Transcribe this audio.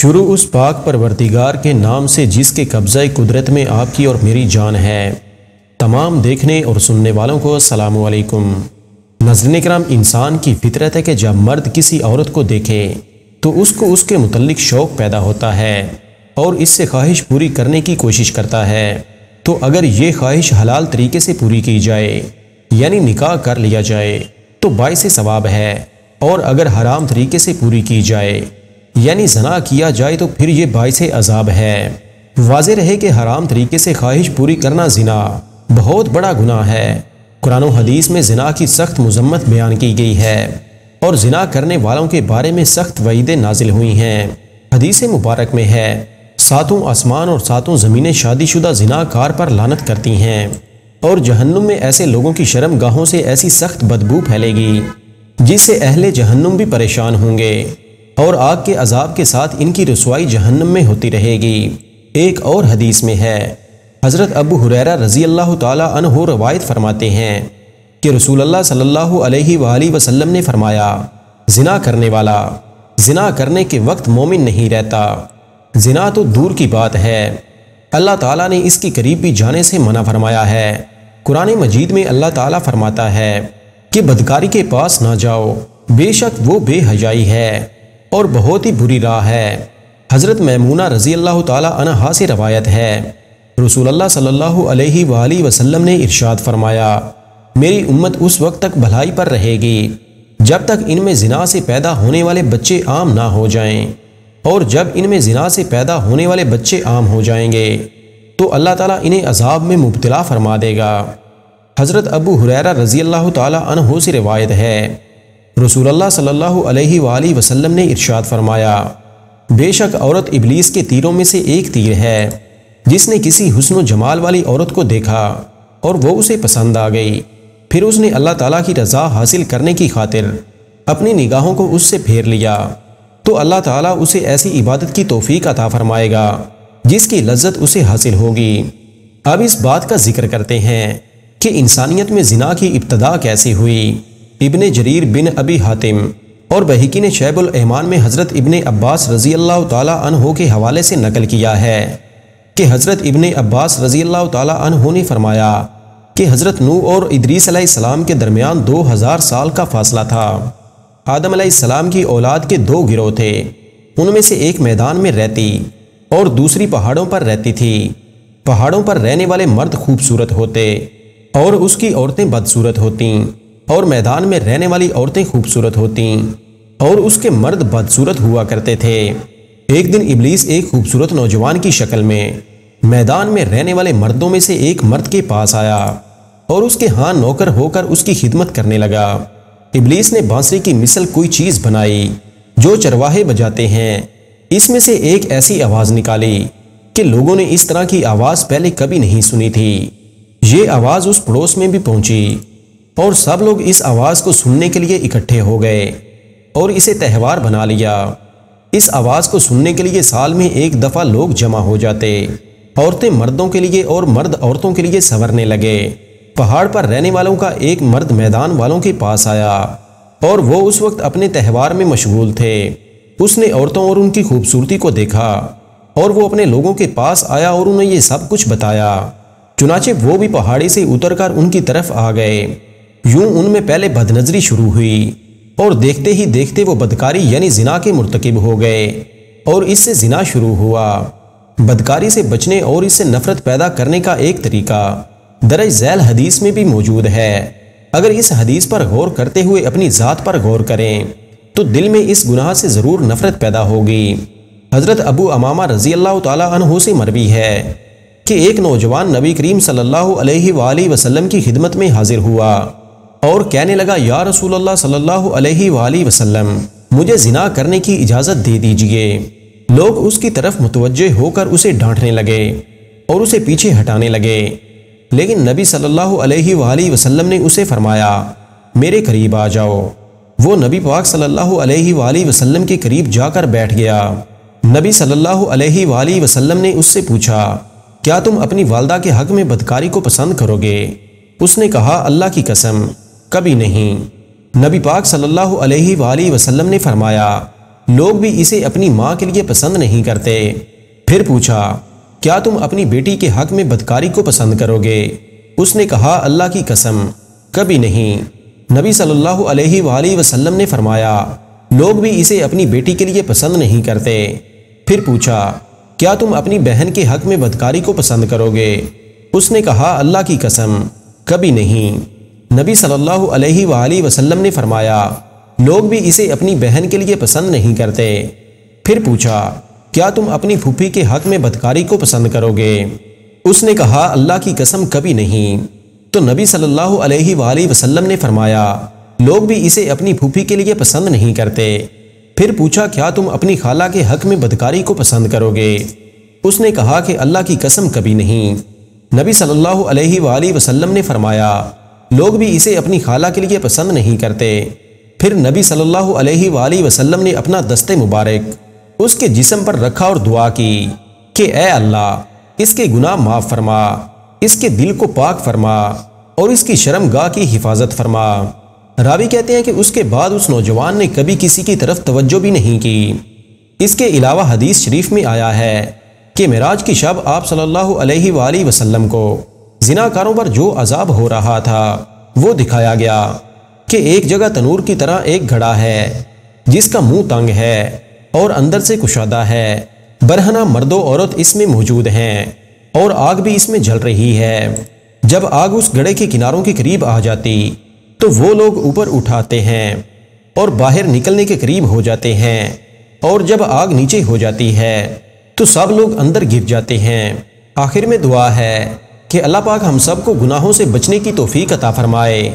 شروع اس پاک پروردگار کے نام سے جس کے قبضہ قدرت میں آپ کی اور میری جان ہے۔ تمام دیکھنے اور سننے والوں کو السلام علیکم۔ ناظرین کرام، انسان کی فطرت ہے کہ جب مرد کسی عورت کو دیکھے تو اس کو اس کے متعلق شوق پیدا ہوتا ہے اور اس سے خواہش پوری کرنے کی کوشش کرتا ہے۔ تو اگر یہ خواہش حلال طریقے سے پوری کی جائے یعنی نکاح کر لیا جائے تو باعث ثواب ہے، اور اگر حرام طریقے سے پوری کی جائے یعنی زنا کیا جائے تو پھر یہ باعث عذاب ہے۔ واضح رہے کہ حرام طریقے سے خواہش پوری کرنا زنا بہت بڑا گناہ ہے۔ قرآن و حدیث میں زنا کی سخت مذمت بیان کی گئی ہے اور زنا کرنے والوں کے بارے میں سخت وعیدیں نازل ہوئی ہیں۔ حدیث مبارک میں ہے، ساتوں آسمان اور ساتوں زمینیں شادی شدہ زنا کار پر لعنت کرتی ہیں، اور جہنم میں ایسے لوگوں کی شرم گاہوں سے ایسی سخت بدبو پھیلے گی جس سے اہل جہنم بھی پریشان ہوں گے، اور آگ کے عذاب کے ساتھ ان کی رسوائی جہنم میں ہوتی رہے گی۔ ایک اور حدیث میں ہے، حضرت ابو ہریرہ رضی اللہ تعالی عنہ روایت فرماتے ہیں کہ رسول اللہ صلی اللہ علیہ وآلہ وسلم نے فرمایا، زنا کرنے والا زنا کرنے کے وقت مومن نہیں رہتا۔ زنا تو دور کی بات ہے، اللہ تعالیٰ نے اس کی قریب بھی جانے سے منع فرمایا ہے۔ قرآن مجید میں اللہ تعالیٰ فرماتا ہے کہ بدکاری کے پاس نہ جاؤ، بے شک وہ بے حیائی ہے اور بہت ہی بری راہ ہے۔ حضرت میمونہ رضی اللہ تعالیٰ عنہا سے روایت ہے، رسول اللہ صلی اللہ علیہ وآلہ وسلم نے ارشاد فرمایا، میری امت اس وقت تک بھلائی پر رہے گی جب تک ان میں زنا سے پیدا ہونے والے بچے عام نہ ہو جائیں، اور جب ان میں زنا سے پیدا ہونے والے بچے عام ہو جائیں گے تو اللہ تعالیٰ انہیں عذاب میں مبتلا فرما دے گا۔ حضرت ابو ہریرہ رضی اللہ تعالیٰ عنہ سے روایت ہے، رسول اللہ صلی اللہ علیہ وآلہ وسلم نے ارشاد فرمایا، بے شک عورت ابلیس کے تیروں میں سے ایک تیر ہے۔ جس نے کسی حسن و جمال والی عورت کو دیکھا اور وہ اسے پسند آ گئی، پھر اس نے اللہ تعالیٰ کی رضا حاصل کرنے کی خاطر اپنی نگاہوں کو اس سے پھیر لیا، تو اللہ تعالیٰ اسے ایسی عبادت کی توفیق عطا فرمائے گا جس کی لذت اسے حاصل ہوگی۔ اب اس بات کا ذکر کرتے ہیں کہ انسانیت میں زنا کی ابتدا کیسے ہوئی۔ ابن جریر بن ابی حاتم اور بہقی نے شعب الایمان میں حضرت ابن عباس رضی اللہ تعالیٰ عنہ کے حوالے سے نقل کیا ہے کہ حضرت ابن عباس رضی اللہ تعالیٰ عنہ نے فرمایا کہ حضرت نوح اور ادریس علیہ السلام کے درمیان 2000 سال کا فاصلہ تھا۔ آدم علیہ السلام کی اولاد کے 2 گروہ تھے، ان میں سے ایک میدان میں رہتی اور دوسری پہاڑوں پر رہتی تھی۔ پہاڑوں پر رہنے والے مرد خوبصورت ہوتے اور اس کی عورتیں بدصورت ہوتیں، اور میدان میں رہنے والی عورتیں خوبصورت ہوتیں اور اس کے مرد بدصورت ہوا کرتے تھے۔ ایک دن ابلیس ایک خوبصورت نوجوان کی شکل میں میدان میں رہنے والے مردوں میں سے ایک مرد کے پاس آیا اور اس کے ہاں نوکر ہو کر اس کی خدمت کرنے لگا۔ ابلیس نے بانسری کی مثل کوئی چیز بنائی جو چرواہے بجاتے ہیں، اس میں سے ایک ایسی آواز نکالی کہ لوگوں نے اس طرح کی آواز پہلے کبھی نہیں سنی تھی۔ یہ آواز اس پڑوس میں بھی پہنچی اور سب لوگ اس آواز کو سننے کے لیے اکٹھے ہو گئے اور اسے تہوار بنا لیا۔ اس آواز کو سننے کے لیے سال میں ایک دفعہ لوگ جمع ہو جاتے، عورتیں مردوں کے لیے اور مرد عورتوں کے لیے سنورنے لگے۔ پہاڑ پر رہنے والوں کا ایک مرد میدان والوں کے پاس آیا اور وہ اس وقت اپنے تہوار میں مشغول تھے۔ اس نے عورتوں اور ان کی خوبصورتی کو دیکھا اور وہ اپنے لوگوں کے پاس آیا اور انہیں یہ سب کچھ بتایا۔ چنانچہ وہ بھی پہاڑی سے اتر کر ان کی طرف آ گئے۔ یوں ان میں پہلے بدنظری شروع ہوئی اور دیکھتے ہی دیکھتے وہ بدکاری یعنی زنا کے مرتکب ہو گئے، اور اس سے زنا شروع ہوا۔ بدکاری سے بچنے اور اس سے نفرت پیدا کرنے کا ایک طریقہ درج ذیل حدیث میں بھی موجود ہے۔ اگر اس حدیث پر غور کرتے ہوئے اپنی ذات پر غور کریں تو دل میں اس گناہ سے ضرور نفرت پیدا ہوگی۔ حضرت ابو امامہ رضی اللہ تعالیٰ عنہ سے مروی ہے کہ ایک نوجوان نبی کریم صلی اللہ علیہ وآلہ وسلم کی خدمت میں حاضر ہوا اور کہنے لگا، یا رسول اللہ صلی اللہ علیہ وآلہ وسلم، مجھے زنا کرنے کی اجازت دے دیجئے۔ لوگ اس کی طرف متوجہ ہو کر اسے ڈانٹنے لگے اور اسے پیچھے ہٹانے لگے، لیکن نبی صلی اللہ علیہ وآلہ وسلم نے اسے فرمایا، میرے قریب آ جاؤ۔ وہ نبی پاک صلی اللہ علیہ وآلہ وسلم کے قریب جا کر بیٹھ گیا۔ نبی صلی اللہ علیہ وآلہ وسلم نے اس سے پوچھا، کیا تم اپنی والدہ کے حق میں بدکاری کو پسند کرو گے؟ اس نے کہا، اللہ کی قسم کبھی نہیں۔ نبی پاک صلی اللہ علیہ وآلہ وسلم نے فرمایا، لوگ بھی اسے اپنی ماں کے لیے پسند نہیں کرتے۔ پھر پوچھا، کیا تم اپنی بیٹی کے حق میں بدکاری کو پسند کرو گے؟ اس نے کہا، اللہ کی قسم کبھی نہیں۔ نبی صلی اللہ علیہ وآلہ وسلم نے فرمایا، لوگ بھی اسے اپنی بیٹی کے لیے پسند نہیں کرتے۔ پھر پوچھا، کیا تم اپنی بہن کے حق میں بدکاری کو پسند کرو گے؟ اس نے کہا، اللہ کی قسم کبھی نہیں۔ نبی صلی اللہ علیہ وآلہ وسلم نے فرمایا، لوگ بھی اسے اپنی بہن کے لیے پسند نہیں کرتے۔ پھر پوچھا، کیا تم اپنی پھوپھی کے حق میں بدکاری کو پسند کرو گے؟ اس نے کہا، اللہ کی قسم کبھی نہیں۔ تو نبی صلی اللہ علیہ وآلہ وسلم نے فرمایا، لوگ بھی اسے اپنی پھوپھی کے لیے پسند نہیں کرتے۔ پھر پوچھا، کیا تم اپنی خالہ کے حق میں بدکاری کو پسند کرو گے؟ اس نے کہا کہ اللہ کی قسم کبھی نہیں۔ نبی صلی اللہ علیہ وآلہ وسلم نے فرمایا، لوگ بھی اسے اپنی خالہ کے لیے پسند نہیں کرتے۔ پھر نبی صلی اللہ علیہ وآلہ وسلم نے اپنا دست مبارک اس کے جسم پر رکھا اور دعا کی کہ اے اللہ، اس کے گناہ معاف فرما، اس کے دل کو پاک فرما اور اس کی شرمگاہ کی حفاظت فرما۔ راوی کہتے ہیں کہ اس کے بعد اس نوجوان نے کبھی کسی کی طرف توجہ بھی نہیں کی۔ اس کے علاوہ حدیث شریف میں آیا ہے کہ معراج کی شب آپ صلی اللہ علیہ وآلہ وسلم کو زناکاروں پر جو عذاب ہو رہا تھا وہ دکھایا گیا کہ ایک جگہ تنور کی طرح ایک گھڑا ہے جس کا منہ تنگ ہے اور اندر سے کشادہ ہے، برہنہ مرد و عورت اس میں موجود ہیں اور آگ بھی اس میں جل رہی ہے۔ جب آگ اس گھڑے کے کناروں کے قریب آ جاتی تو وہ لوگ اوپر اٹھاتے ہیں اور باہر نکلنے کے قریب ہو جاتے ہیں، اور جب آگ نیچے ہو جاتی ہے تو سب لوگ اندر گر جاتے ہیں۔ آخر میں دعا ہے کہ اللہ پاک ہم سب کو گناہوں سے بچنے کی توفیق عطا فرمائے۔